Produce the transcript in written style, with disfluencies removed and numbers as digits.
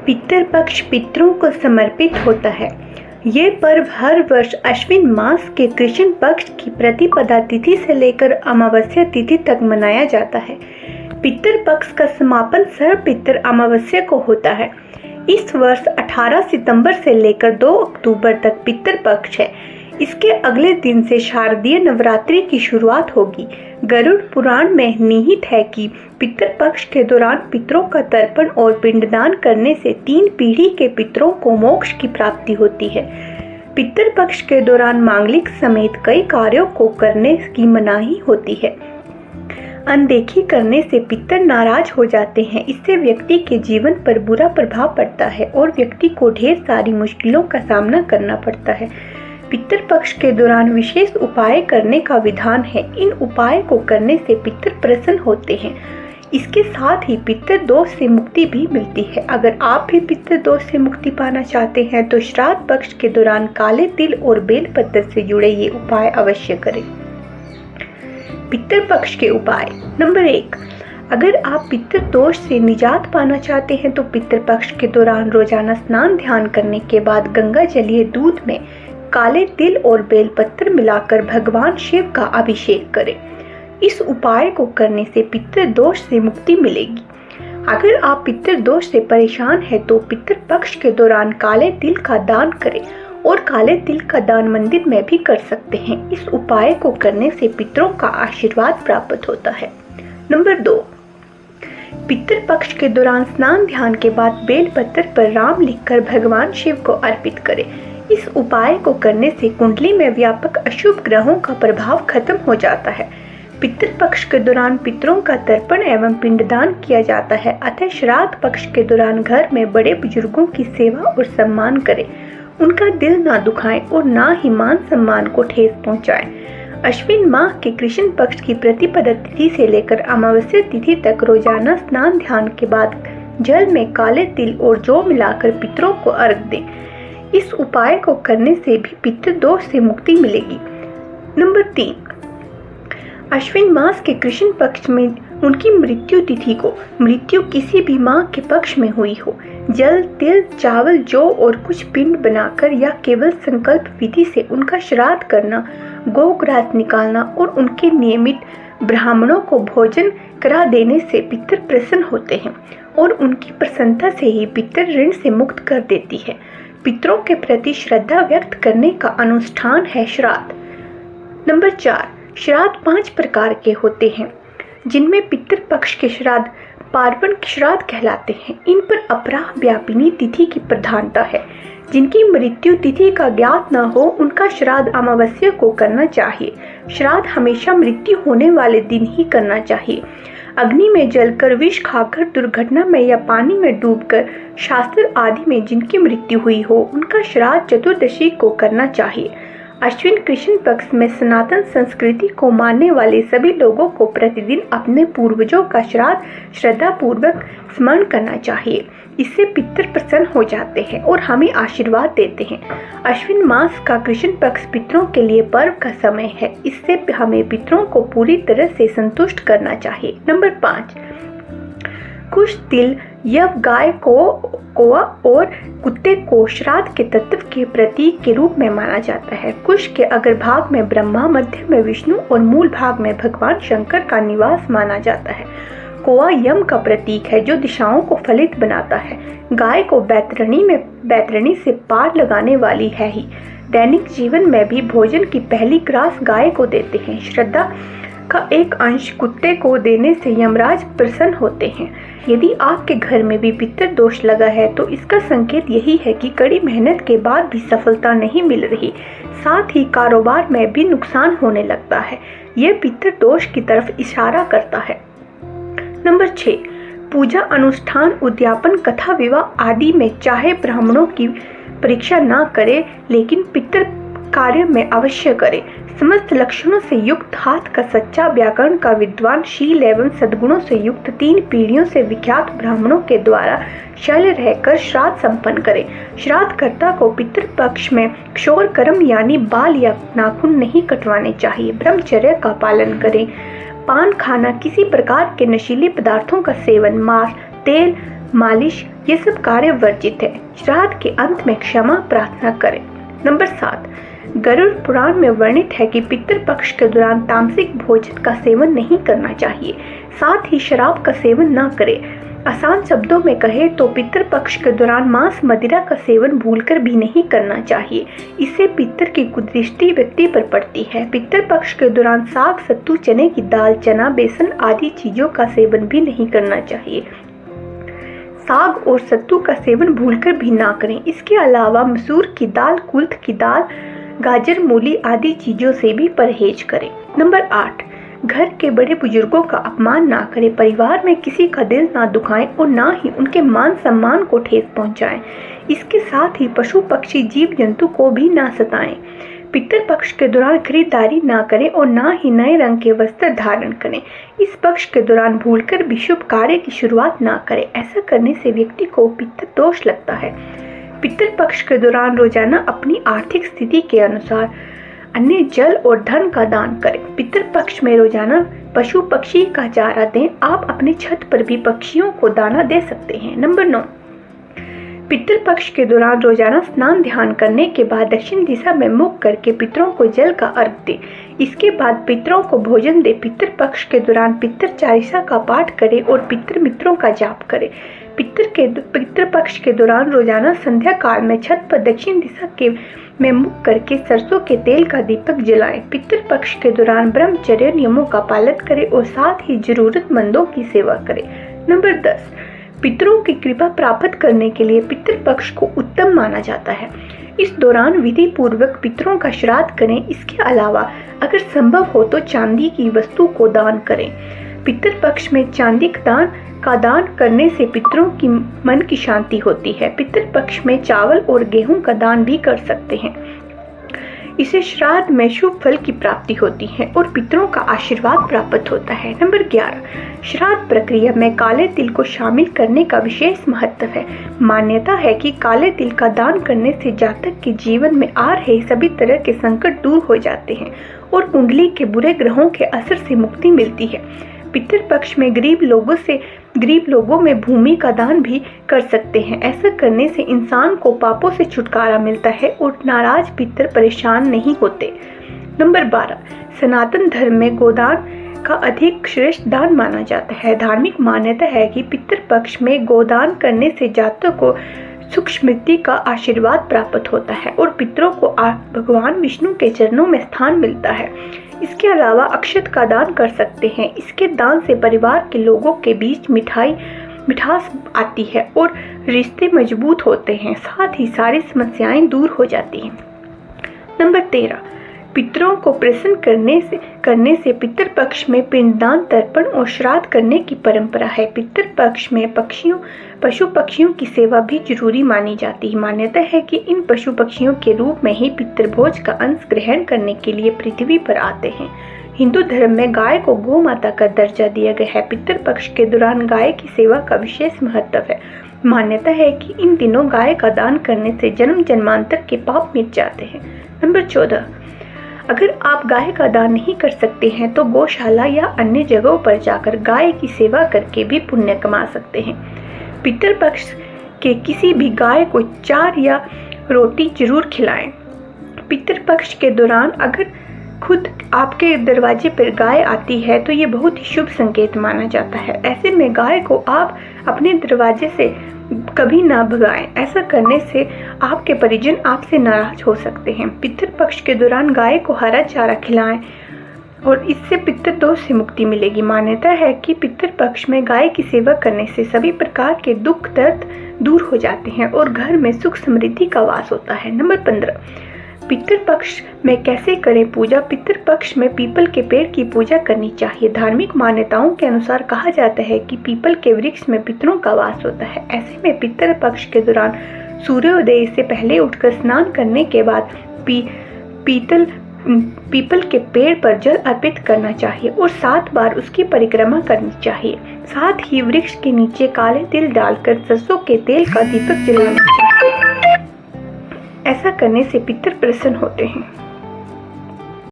पितृपक्ष पितरों को समर्पित होता है। ये पर्व हर वर्ष अश्विन मास के कृष्ण पक्ष की प्रतिपदा तिथि से लेकर अमावस्या तिथि तक मनाया जाता है। पितृपक्ष का समापन सर्व पितृ अमावस्या को होता है। इस वर्ष 18 सितंबर से लेकर 2 अक्टूबर तक पितृपक्ष है। इसके अगले दिन से शारदीय नवरात्रि की शुरुआत होगी। गरुड़ पुराण में निहित है कि पितृपक्ष के दौरान पितरों का तर्पण और पिंडदान करने से 3 पीढ़ी के पितरों को मोक्ष की प्राप्ति होती है। पितृपक्ष के दौरान मांगलिक समेत कई कार्यों को करने की मनाही होती है। अनदेखी करने से पितर नाराज हो जाते हैं। इससे व्यक्ति के जीवन पर बुरा प्रभाव पड़ता है और व्यक्ति को ढेर सारी मुश्किलों का सामना करना पड़ता है। पितृपक्ष के दौरान विशेष उपाय करने का विधान है। इन उपाय को करने से पितर प्रसन्न होते हैं। इसके साथ ही पितृ दोष से मुक्ति भी मिलती है। अगर आप भी पितृ दोष से मुक्ति पाना चाहते हैं तो श्राद्ध पक्ष के दौरान काले तिल और बेलपत्र से जुड़े ये उपाय अवश्य करें। पितृपक्ष के उपाय। नंबर 1, अगर आप पितृ दोष से निजात पाना चाहते हैं तो पितृपक्ष के दौरान रोजाना स्नान ध्यान करने के बाद गंगा जलीय दूध में काले तिल और बेलपत्र मिलाकर भगवान शिव का अभिषेक करें। इस उपाय को करने से पितृ दोष से मुक्ति मिलेगी। अगर आप पितृ दोष से परेशान हैं तो पितृपक्ष के दौरान काले तिल का दान करें और काले तिल का दान मंदिर में भी कर सकते हैं। इस उपाय को करने से पितरों का आशीर्वाद प्राप्त होता है। नंबर 2, पितृपक्ष के दौरान स्नान ध्यान के बाद बेलपत्र पर राम लिखकर भगवान शिव को अर्पित करें। इस उपाय को करने से कुंडली में व्यापक अशुभ ग्रहों का प्रभाव खत्म हो जाता है। पितृपक्ष के दौरान पितरों का तर्पण एवं पिंडदान किया जाता है। अतः श्राद्ध पक्ष के दौरान घर में बड़े बुजुर्गों की सेवा और सम्मान करें। उनका दिल ना दुखाएं और ना ही मान सम्मान को ठेस पहुंचाएं। अश्विन माह के कृष्ण पक्ष की प्रतिपदा तिथि से लेकर अमावस्या तिथि तक रोजाना स्नान ध्यान के बाद जल में काले तिल और जौ मिलाकर पितरों को अर्घ दें। इस उपाय को करने से भी पितृ दोष से मुक्ति मिलेगी। नंबर 3, अश्विन मास के कृष्ण पक्ष में उनकी मृत्यु तिथि को मृत्यु किसी भी माह के पक्ष में हुई हो, जल तिल चावल जौ और कुछ पिंड बनाकर या केवल संकल्प विधि से उनका श्राद्ध करना, गोग्रास निकालना और उनके नियमित ब्राह्मणों को भोजन करा देने से पितर प्रसन्न होते हैं और उनकी प्रसन्नता से ही पितर ऋण से मुक्त कर देती है। पितरों के प्रति श्रद्धा व्यक्त करने का अनुष्ठान है श्राद्ध। नंबर 4, श्राद्ध 5 प्रकार के होते हैं जिनमें पितृपक्ष के श्राद्ध पार्वण श्राद्ध कहलाते हैं। इन पर अपराह व्यापिनी तिथि की प्रधानता है। जिनकी मृत्यु तिथि का ज्ञात न हो उनका श्राद्ध अमावस्या को करना चाहिए। श्राद्ध हमेशा मृत्यु होने वाले दिन ही करना चाहिए। अग्नि में जलकर, विष खाकर, दुर्घटना में या पानी में डूबकर, शास्त्र आदि में जिनकी मृत्यु हुई हो उनका श्राद्ध चतुर्दशी को करना चाहिए। अश्विन कृष्ण पक्ष में सनातन संस्कृति को मानने वाले सभी लोगों को प्रतिदिन अपने पूर्वजों का श्राद्ध श्रद्धा पूर्वक स्मरण करना चाहिए। इससे पितर प्रसन्न हो जाते हैं और हमें आशीर्वाद देते हैं। अश्विन मास का कृष्ण पक्ष पितरों के लिए पर्व का समय है। इससे हमें पितरों को पूरी तरह से संतुष्ट करना चाहिए। नंबर 5, कुश तिल यव गाय को कौवा और कुत्ते को श्राद्ध के तत्व के प्रतीक के रूप में माना जाता है। कुश के अग्रभाग में ब्रह्मा, मध्य में विष्णु और मूल भाग में भगवान शंकर का निवास माना जाता है। कौवा यम का प्रतीक है जो दिशाओं को फलित बनाता है। गाय को बैतरणी से पार लगाने वाली है ही। दैनिक जीवन में भी भोजन की पहली ग्रास गाय को देते हैं। श्रद्धा का एक अंश कुत्ते को देने से यमराज प्रसन्न होते हैं। यदि आपके घर में भी पितृ दोष लगा है तो इसका संकेत यही है कि कड़ी मेहनत के बाद भी सफलता नहीं मिल रही, साथ ही कारोबार में भी नुकसान होने लगता है। यह पितृ दोष की तरफ इशारा करता है। नंबर 6, पूजा अनुष्ठान उद्यापन कथा विवाह आदि में चाहे ब्राह्मणों की परीक्षा ना करे लेकिन पितृ कार्य में अवश्य करे। समस्त लक्षणों से युक्त, हाथ का सच्चा, व्याकरण का विद्वान, शील एवं सद्गुणों से युक्त 3 पीढ़ियों से विख्यात ब्राह्मणों के द्वारा शैल रहकर श्राद्ध संपन्न करें। श्राद्धकर्ता को पितृपक्ष में क्षौर कर्म यानी बाल या नाखून नहीं कटवाने चाहिए। ब्रह्मचर्य का पालन करें। पान खाना, किसी प्रकार के नशीले पदार्थों का सेवन, मांस, तेल, मालिश, ये सब कार्य वर्जित है। श्राद्ध के अंत में क्षमा प्रार्थना करें। नंबर 7, गरुड़ पुराण में वर्णित है कि पितृपक्ष के दौरान तामसिक भोजन का सेवन नहीं करना चाहिए, साथ ही शराब का सेवन न करें। आसान शब्दों में कहे तो पितृपक्ष के दौरान मांस मदिरा का सेवन भूलकर भी नहीं करना चाहिए, इससे पितृ की कुदृष्टि व्यक्ति पर पड़ती है। पितृपक्ष के दौरान साग, सत्तू, चने की दाल, चना, बेसन आदि चीजों का सेवन भी नहीं करना चाहिए। साग और सत्तू का सेवन भूलकर भी ना करें। इसके अलावा मसूर की दाल, कुल्थ की दाल, गाजर, मूली आदि चीजों से भी परहेज करें। नंबर 8, घर के बड़े बुजुर्गों का अपमान ना करें। परिवार में किसी का दिल ना दुखाएं और ना ही उनके मान सम्मान को ठेस पहुंचाएं। इसके साथ ही पशु, पक्षी, जीव जंतु को भी ना सताएं। पितृपक्ष के दौरान खरीदारी ना करें और ना ही नए रंग के वस्त्र धारण करें। इस पक्ष के दौरान भूलकर भी शुभ कार्य की शुरुआत ना करें, ऐसा करने से व्यक्ति को पितृ दोष लगता है। पितृपक्ष के दौरान रोजाना अपनी आर्थिक स्थिति के अनुसार अन्य जल और धन का दान करें। पितृपक्ष में रोजाना पशु पक्षी का चारा दें। आप अपने छत पर भी पक्षियों को दाना दे सकते हैं। नंबर 9, पितृपक्ष के दौरान रोजाना स्नान ध्यान करने के बाद दक्षिण दिशा में मुख करके पितरों को जल का अर्घ दें। इसके बाद पितरों को भोजन दें। पितृपक्ष के दौरान पितृ चालीसा का पाठ करें और पितृ मित्रों का जाप करें। पितृपक्ष के दौरान रोजाना संध्या काल में छत पर दक्षिण दिशा में मुख करके सरसों के तेल का दीपक जलाएं। पितृपक्ष के दौरान ब्रह्मचर्य नियमों का पालन करें और साथ ही जरूरतमंदों की सेवा करें। नंबर 10, पितरों की कृपा प्राप्त करने के लिए पितृपक्ष को उत्तम माना जाता है। इस दौरान विधि पूर्वक पितरों का श्राद्ध करें। इसके अलावा अगर संभव हो तो चांदी की वस्तु को दान करें। पितृपक्ष में चांदी का दान करने से पितरों की मन की शांति होती है। पितृपक्ष में चावल और गेहूं का दान भी कर सकते हैं। इसे श्राद्ध में शुभ फल की प्राप्ति होती है और पितरों का आशीर्वाद प्राप्त होता है। नंबर 11, श्राद्ध प्रक्रिया में काले तिल को शामिल करने का विशेष महत्व है। मान्यता है कि काले तिल का दान करने से जातक के जीवन में आ रहे सभी तरह के संकट दूर हो जाते हैं और कुंडली के बुरे ग्रहों के असर से मुक्ति मिलती है। पितृपक्ष में गरीब लोगों में भूमि का दान भी कर सकते हैं। ऐसा करने से इंसान को पापों से छुटकारा मिलता है और नाराज पितृ परेशान नहीं होते। नंबर 12, सनातन धर्म में गोदान का अधिक श्रेष्ठ दान माना जाता है। धार्मिक मान्यता है कि पितृपक्ष में गोदान करने से जातक को सुख समृद्धि का आशीर्वाद प्राप्त होता है और पितरों को भगवान विष्णु के चरणों में स्थान मिलता है। इसके अलावा अक्षत का दान कर सकते हैं। इसके दान से परिवार के लोगों के बीच मिठास आती है और रिश्ते मजबूत होते हैं, साथ ही सारी समस्याएं दूर हो जाती हैं। नंबर 13, पितरों को प्रसन्न करने से पितृपक्ष में पिंडदान, तर्पण और श्राद्ध करने की परंपरा है। पितृपक्ष में पशु पक्षियों की सेवा भी जरूरी मानी जाती है। मान्यता है कि इन पशु पक्षियों के रूप में ही पितृभोज का अंश ग्रहण करने के लिए पृथ्वी पर आते हैं। हिंदू धर्म में गाय को गौ माता का दर्जा दिया गया है। पितृपक्ष के दौरान गाय की सेवा का विशेष महत्व है। मान्यता है कि इन दिनों गाय का दान करने से जन्म जन्मांतर के पाप मिट जाते हैं। नंबर 14, अगर आप गाय का दान नहीं कर सकते हैं तो गौशाला या अन्य जगहों पर जाकर गाय की सेवा करके भी पुण्य कमा सकते हैं। पितृपक्ष के किसी भी गाय को 4 या रोटी जरूर खिलाएं। पितृपक्ष के दौरान अगर खुद आपके दरवाजे पर गाय आती है तो ये बहुत ही शुभ संकेत माना जाता है। ऐसे में गाय को आप अपने दरवाजे से कभी ना भगाएं। ऐसा करने से आपके परिजन आपसे नाराज हो सकते हैं। पितृपक्ष के दौरान गाय को हरा चारा खिलाएं और इससे पितृदोष से मुक्ति मिलेगी। मान्यता है कि पितृपक्ष में गाय की सेवा करने से सभी प्रकार के दुख दर्द दूर हो जाते हैं और घर में सुख समृद्धि का वास होता है। नंबर 15, पितृपक्ष में कैसे करें पूजा। पितृपक्ष में पीपल के पेड़ की पूजा करनी चाहिए। धार्मिक मान्यताओं के अनुसार कहा जाता है कि पीपल के वृक्ष में पितरों का वास होता है। ऐसे में पितृपक्ष के दौरान सूर्योदय से पहले उठकर स्नान करने के बाद पीपल के पेड़ पर जल अर्पित करना चाहिए और 7 बार उसकी परिक्रमा करनी चाहिए। साथ ही वृक्ष के नीचे काले तिल डालकर सरसों के तेल का दीपक जलाना चाहिए। ऐसा करने से पितर प्रसन्न होते हैं।